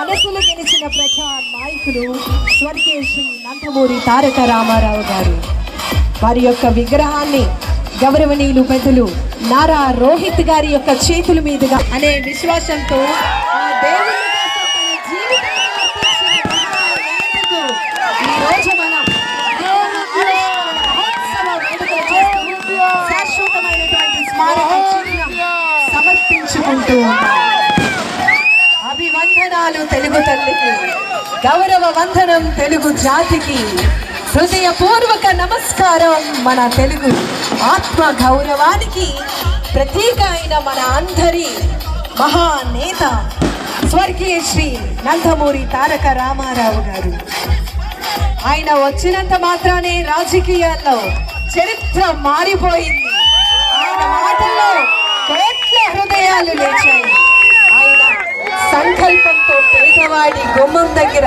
మనసులు గెలిచిన ప్రజా నాయకులు స్వర్గీయ శ్రీ నందమూరి తారక రామారావు గారు. వారి యొక్క విగ్రహాన్ని గౌరవనీయులు పెద్దలు నారా రోహిత్ గారి యొక్క చేతుల మీదుగా అనే విశ్వాసంతో ఆ దేవుని కోసం తన జీవితాన్ని అర్పించిన మహానేతకు ఈరోజు మనం శాశ్వతమైనటువంటి స్మారక చిహ్నం సమర్పించుకుంటూ ఉన్నాం. అభివందనాలు తెలుగు తల్లికి, గౌరవ వందనం తెలుగు జాతికి, హృదయపూర్వక నమస్కారం మన తెలుగు ఆత్మ గౌరవానికి ప్రతీక అయిన మన అందరి మహానేత స్వర్గీయ శ్రీ నందమూరి తారక రామారావు గారు. ఆయన వచ్చినంత మాత్రానే రాజకీయాల్లో చరిత్ర మారిపోయింది. ఆయన మాటల్లో కోట్ల హృదయాలు లేచాయి. ఆయన సంకల్పంతో పేదవాడి గుమ్మం దగ్గర